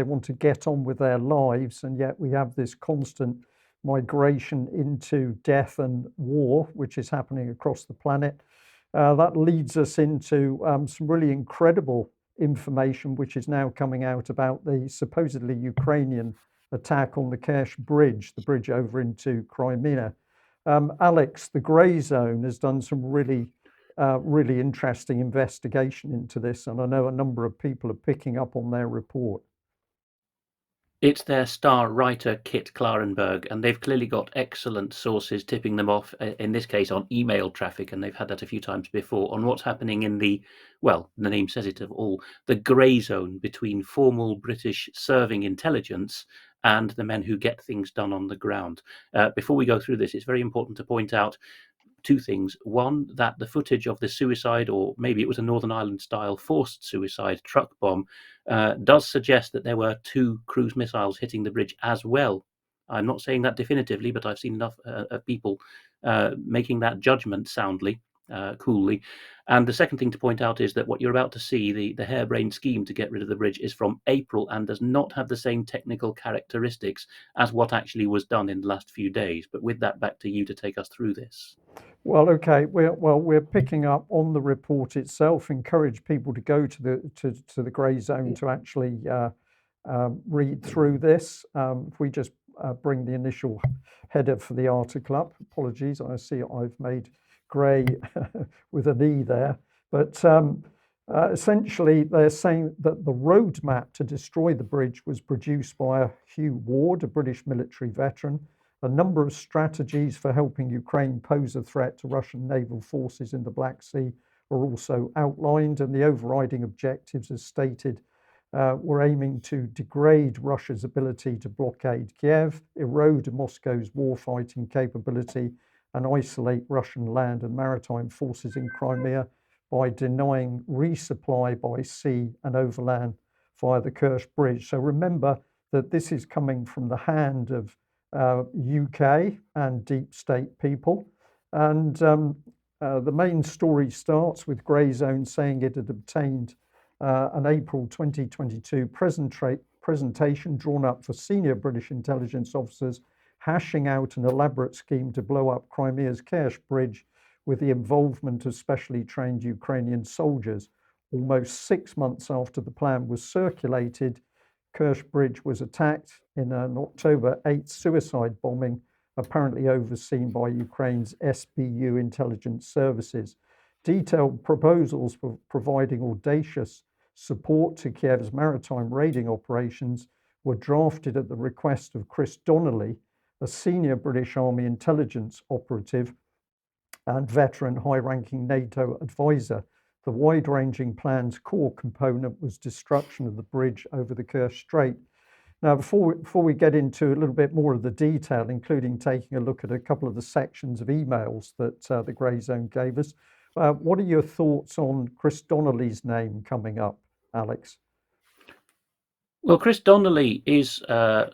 they want to get on with their lives, and yet we have this constant migration into death and war, which is happening across the planet. That leads us into some really incredible information, which is now coming out about the supposedly Ukrainian attack on the Kerch bridge, the bridge over into Crimea. Alex, the Grey Zone has done some really interesting investigation into this, and I know a number of people are picking up on their report. It's their star writer, Kit Klarenberg, and they've clearly got excellent sources tipping them off, in this case on email traffic, and they've had that a few times before, on what's happening in the name says it of all, the grey zone between formal British serving intelligence and the men who get things done on the ground. Before we go through this, it's very important to point out two things. One, that the footage of the suicide, or maybe it was a Northern Ireland style forced suicide truck bomb, does suggest that there were 2 cruise missiles hitting the bridge as well. I'm not saying that definitively, but I've seen enough people making that judgment soundly, coolly. And the second thing to point out is that what you're about to see, the harebrained scheme to get rid of the bridge, is from April and does not have the same technical characteristics as what actually was done in the last few days. But with that, back to you to take us through this. Well, okay. We're picking up on the report itself. Encourage people to go to the Grey Zone to actually read through this. If we just bring the initial header for the article up. Apologies, I see I've made grey with an E there. But essentially, they're saying that the roadmap to destroy the bridge was produced by Hugh Ward, a British military veteran. A number of strategies for helping Ukraine pose a threat to Russian naval forces in the Black Sea are also outlined, and the overriding objectives, as stated, were aiming to degrade Russia's ability to blockade Kiev, erode Moscow's warfighting capability, and isolate Russian land and maritime forces in Crimea by denying resupply by sea and overland via the Kerch Bridge. So remember that this is coming from the hand of UK and deep state people. And the main story starts with Grey Zone saying it had obtained an April 2022 presentation drawn up for senior British intelligence officers, hashing out an elaborate scheme to blow up Crimea's Kerch Bridge with the involvement of specially trained Ukrainian soldiers. Almost 6 months after the plan was circulated, Kerch Bridge was attacked in an October 8th suicide bombing, apparently overseen by Ukraine's SBU intelligence services. Detailed proposals for providing audacious support to Kiev's maritime raiding operations were drafted at the request of Chris Donnelly, a senior British Army intelligence operative and veteran high-ranking NATO advisor. The wide-ranging plan's core component was destruction of the bridge over the Kerch Strait. Now, before we get into a little bit more of the detail, including taking a look at a couple of the sections of emails that the Grey Zone gave us, what are your thoughts on Chris Donnelly's name coming up, Alex? Well, Chris Donnelly is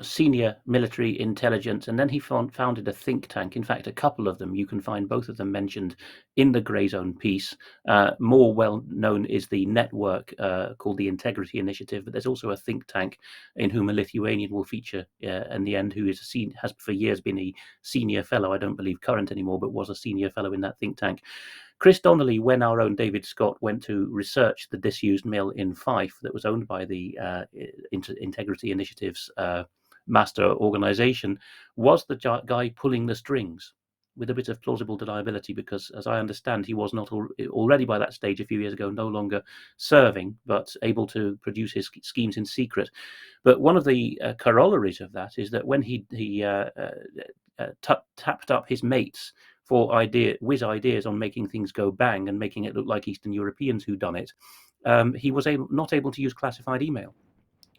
senior military intelligence, and then he founded a think tank. In fact, a couple of them. You can find both of them mentioned in the Grey Zone piece. More well known is the network called the Integrity Initiative, but there's also a think tank in whom a Lithuanian will feature in the end, who has for years been a senior fellow. I don't believe current anymore, but was a senior fellow in that think tank. Chris Donnelly, when our own David Scott went to research the disused mill in Fife that was owned by the Integrity Initiative's master organization, was the guy pulling the strings, with a bit of plausible deniability, because as I understand, he was not already by that stage a few years ago no longer serving, but able to produce his schemes in secret. But one of the corollaries of that is that when he tapped up his mates for whiz ideas on making things go bang and making it look like Eastern Europeans who'd done it, he was not able to use classified email.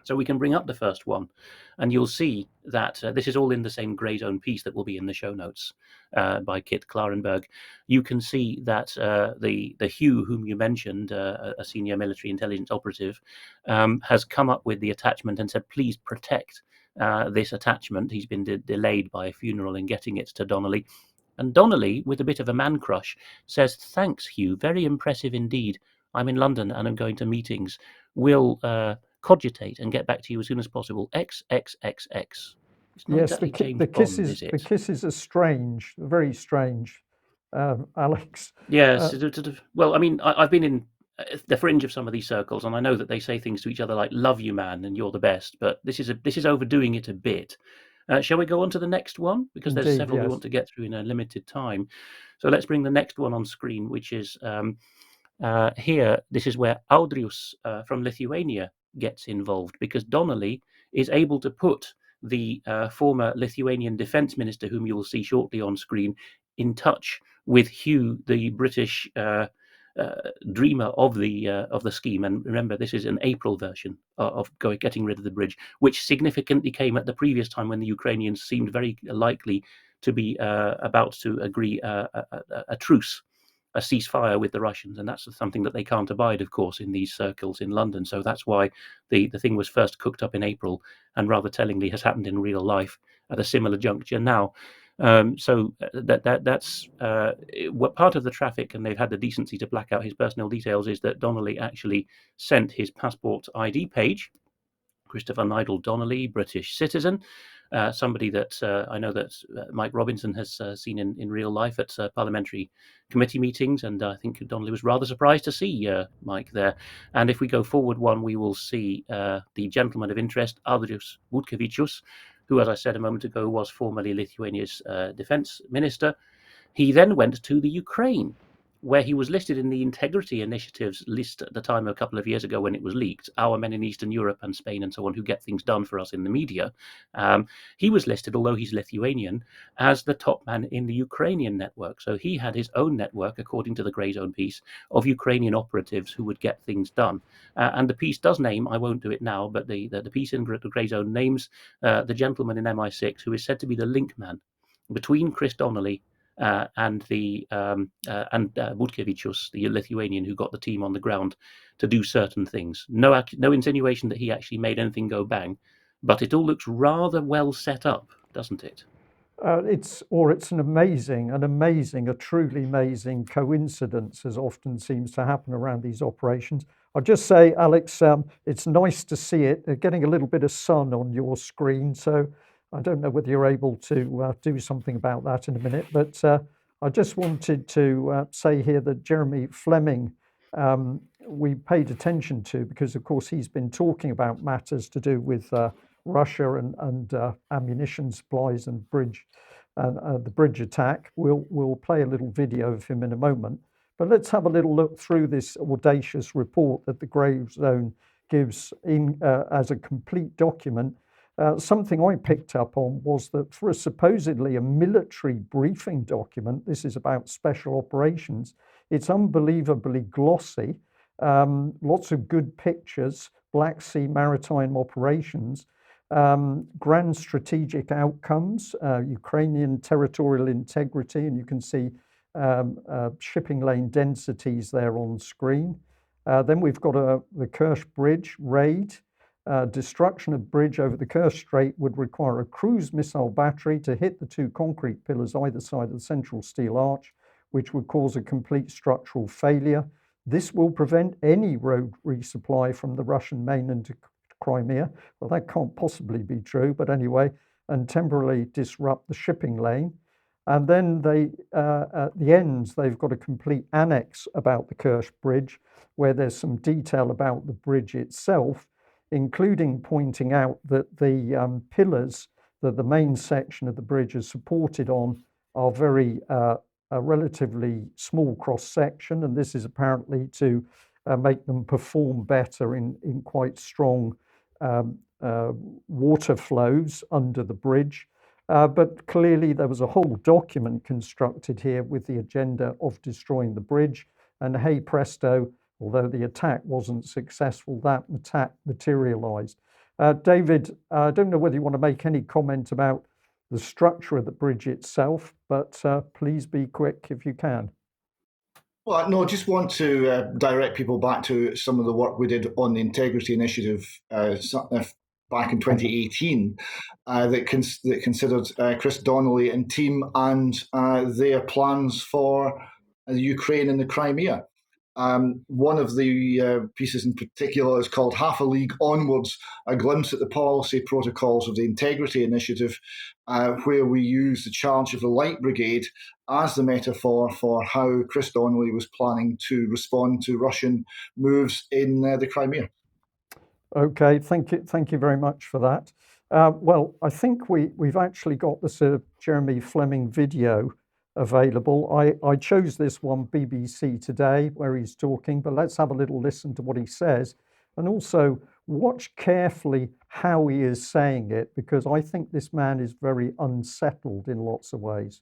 So we can bring up the first one, and you'll see that this is all in the same Grey Zone piece that will be in the show notes by Kit Klarenberg. You can see that the Hugh, whom you mentioned, a senior military intelligence operative, has come up with the attachment and said, please protect this attachment. He's been delayed by a funeral in getting it to Donnelly. And Donnelly, with a bit of a man crush, says, thanks, Hugh, very impressive indeed. I'm in London and I'm going to meetings. We'll cogitate and get back to you as soon as possible. XXXX. It's not Yes, exactly James Bond, is the it? kisses are strange, very strange, Alex. Yes. Uh, Well, I mean, I've been in the fringe of some of these circles, and I know that they say things to each other like "love you, man," and "you're the best." But this is overdoing it a bit. Shall we go on to the next one? Because there's Indeed, several we want yes. to get through in a limited time. So let's bring the next one on screen, which is here. This is where Audrius from Lithuania gets involved because Donnelly is able to put the former Lithuanian defense minister, whom you will see shortly on screen, in touch with Hugh, the British dreamer of the scheme. And remember, this is an April version of getting rid of the bridge, which significantly came at the previous time when the Ukrainians seemed very likely to be about to agree a truce, a ceasefire with the Russians, and that's something that they can't abide, of course, in these circles in London. So that's why the thing was first cooked up in April, and rather tellingly has happened in real life at a similar juncture now. So that's what part of the traffic, and they've had the decency to black out his personal details, is that Donnelly actually sent his passport ID page. Christopher Nigel Donnelly, British citizen, somebody that I know that Mike Robinson has seen in real life at parliamentary committee meetings, and I think Donnelly was rather surprised to see Mike there. And if we go forward one, we will see the gentleman of interest, Audrius Butkevičius, who, as I said a moment ago, was formerly Lithuania's defense minister. He then went to the Ukraine, where he was listed in the Integrity Initiative's list at the time a couple of years ago when it was leaked, our men in Eastern Europe and Spain and so on who get things done for us in the media. He was listed, although he's Lithuanian, as the top man in the Ukrainian network. So he had his own network, according to the Grey Zone piece, of Ukrainian operatives who would get things done. And the piece does name, I won't do it now, but the piece in the Grey Zone names the gentleman in MI6 who is said to be the link man between Chris Donnelly and Butkevičius, the Lithuanian who got the team on the ground to do certain things. No insinuation that he actually made anything go bang, but it all looks rather well set up, doesn't it? It's an a truly amazing coincidence, as often seems to happen around these operations. I'll just say, Alex, it's nice to see it. Getting a little bit of sun on your screen, so I don't know whether you're able to do something about that in a minute. But I just wanted to say here that Jeremy Fleming, we paid attention to because, of course, he's been talking about matters to do with Russia and ammunition supplies and the bridge attack. We'll play a little video of him in a moment, but let's have a little look through this audacious report that the Grey Zone gives in as a complete document. Something I picked up on was that for supposedly a military briefing document, this is about special operations, it's unbelievably glossy, lots of good pictures, Black Sea maritime operations, grand strategic outcomes, Ukrainian territorial integrity, and you can see shipping lane densities there on screen. Then we've got the Kerch Bridge raid. Destruction of bridge over the Kerch Strait would require a cruise missile battery to hit the two concrete pillars either side of the central steel arch, which would cause a complete structural failure. This will prevent any road resupply from the Russian mainland to Crimea. Well, that can't possibly be true, but anyway, and temporarily disrupt the shipping lane. And then at the ends, they've got a complete annex about the Kerch Bridge, where there's some detail about the bridge itself, including pointing out that the pillars that the main section of the bridge is supported on are a relatively small cross section, and this is apparently to make them perform better in quite strong water flows under the bridge. But clearly there was a whole document constructed here with the agenda of destroying the bridge. And hey presto, although the attack wasn't successful, that attack materialized. David, I don't know whether you want to make any comment about the structure of the bridge itself, but please be quick if you can. Well, no, I just want to direct people back to some of the work we did on the Integrity Initiative back in 2018 that considered Chris Donnelly and team and their plans for Ukraine and the Crimea. One of the pieces in particular is called Half a League Onwards, a glimpse at the policy protocols of the Integrity Initiative, where we use the charge of the Light Brigade as the metaphor for how Chris Donnelly was planning to respond to Russian moves in the Crimea. Okay, thank you very much for that. Well, I think we've actually got the Sir Jeremy Fleming video available. I chose this one, BBC Today, where he's talking, but let's have a little listen to what he says, and also watch carefully how he is saying it, because I think this man is very unsettled in lots of ways.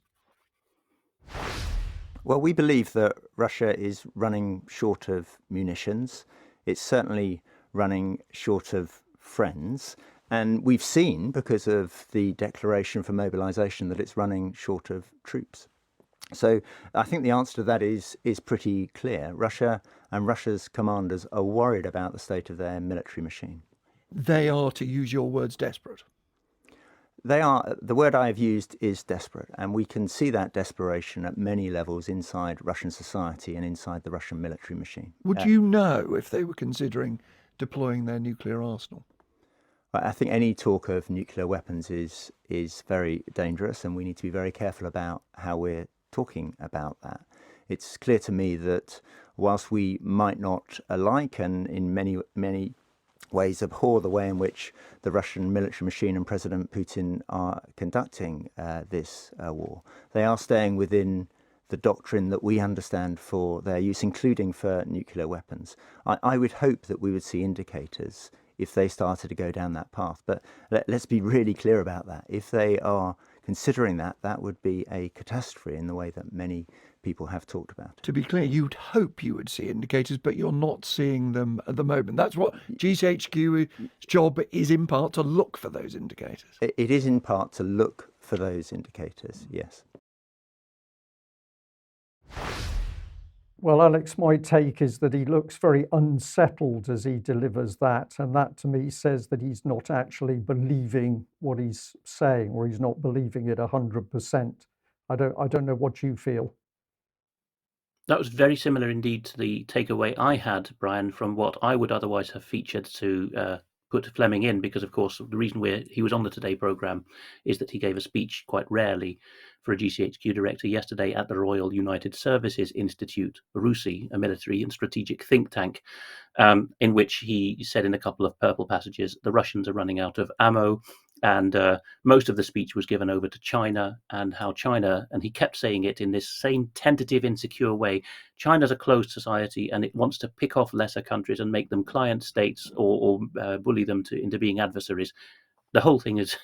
Well, we believe that Russia is running short of munitions. It's certainly running short of friends. And we've seen, because of the declaration for mobilization, that it's running short of troops. So I think the answer to that is pretty clear. Russia and Russia's commanders are worried about the state of their military machine. They are, to use your words, desperate. They are. The word I have used is desperate, and we can see that desperation at many levels inside Russian society and inside the Russian military machine. Would you know if they were considering deploying their nuclear arsenal? I think any talk of nuclear weapons is very dangerous, and we need to be very careful about how we're talking about that. It's clear to me that whilst we might not alike and in many ways abhor the way in which the Russian military machine and President Putin are conducting this war, they are staying within the doctrine that we understand for their use, including for nuclear weapons. I would hope that we would see indicators if they started to go down that path. But let's be really clear about that. If they are considering that, that would be a catastrophe in the way that many people have talked about. To be clear, you'd hope you would see indicators, but you're not seeing them at the moment. That's what GCHQ's job is, in part, to look for those indicators. It is in part to look for those indicators, yes. Well, Alex, my take is that he looks very unsettled as he delivers that, and that to me says that he's not actually believing what he's saying, or he's not believing it 100%. I don't know what you feel. That was very similar indeed to the takeaway I had, Brian, from what I would otherwise have featured to put Fleming in, because, of course, the reason he was on the Today programme is that he gave a speech quite rarely for a GCHQ director yesterday at the Royal United Services Institute, RUSI, a military and strategic think tank, in which he said in a couple of purple passages, the Russians are running out of ammo, and most of the speech was given over to China, and how China, and he kept saying it in this same tentative, insecure way, China's a closed society and it wants to pick off lesser countries and make them client states or bully them into being adversaries. The whole thing is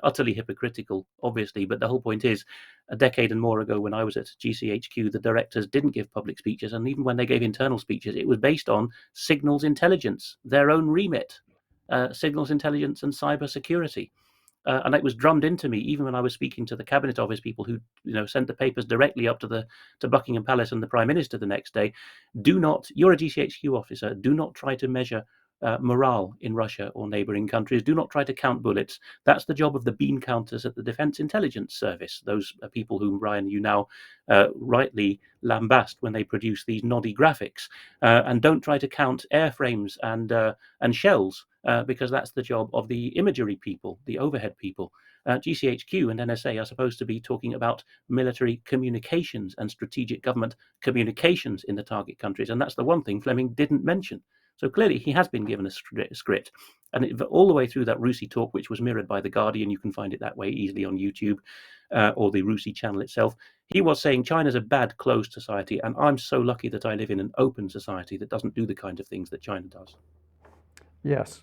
utterly hypocritical, obviously, but the whole point is, a decade and more ago when I was at GCHQ, the directors didn't give public speeches, and even when they gave internal speeches, it was based on signals intelligence, their own remit, signals intelligence and cyber security. And it was drummed into me, even when I was speaking to the Cabinet Office people who, sent the papers directly up to Buckingham Palace and the Prime Minister the next day. You're a GCHQ officer, do not try to measure morale in Russia or neighbouring countries. Do not try to count bullets. That's the job of the bean counters at the Defence Intelligence Service, those people whom, Brian, you now rightly lambast when they produce these noddy graphics. And don't try to count airframes and shells, because that's the job of the imagery people, the overhead people. GCHQ and NSA are supposed to be talking about military communications and strategic government communications in the target countries, and that's the one thing Fleming didn't mention. So clearly he has been given a script, and all the way through that RUSI talk, which was mirrored by The Guardian, you can find it that way easily on YouTube, or the RUSI channel itself, he was saying China's a bad, closed society, and I'm so lucky that I live in an open society that doesn't do the kind of things that China does. Yes.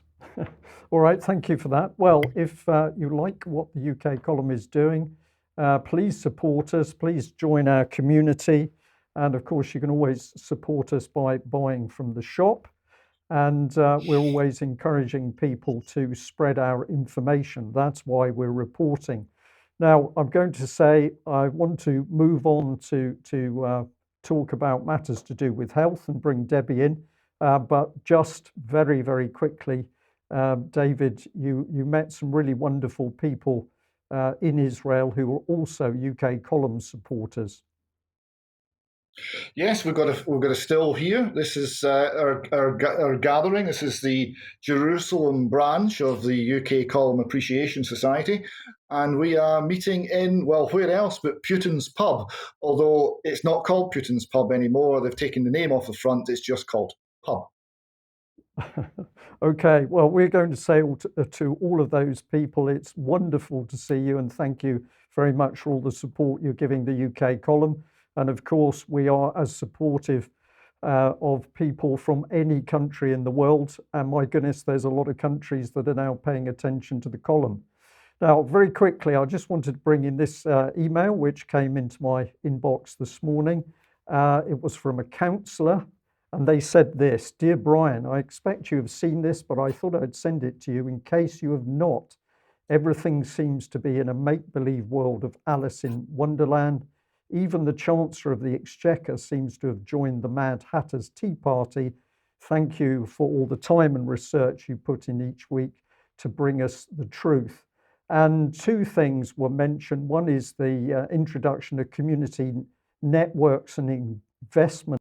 All right, thank you for that. Well, if you like what the UK column is doing, please support us, please join our community, and of course you can always support us by buying from the shop. And we're always encouraging people to spread our information. That's why we're reporting. Now, I'm going to say I want to move on to talk about matters to do with health and bring Debbie in. But just very, very quickly, David, you met some really wonderful people in Israel who are also UK column supporters. Yes, we've got a still here. This is our gathering. This is the Jerusalem branch of the UK Column Appreciation Society, and we are meeting in, well, where else but Putin's pub? Although it's not called Putin's pub anymore. They've taken the name off the front. It's just called pub. Okay, well, we're going to say to all of those people, it's wonderful to see you, and thank you very much for all the support you're giving the UK column. And of course, we are as supportive of people from any country in the world. And my goodness, there's a lot of countries that are now paying attention to the column. Now, very quickly, I just wanted to bring in this email, which came into my inbox this morning. It was from a counsellor. And they said this: "Dear Brian, I expect you have seen this, but I thought I'd send it to you in case you have not. Everything seems to be in a make-believe world of Alice in Wonderland. Even the Chancellor of the Exchequer seems to have joined the Mad Hatter's Tea Party. Thank you for all the time and research you put in each week to bring us the truth." And two things were mentioned. One is the introduction of community networks and investment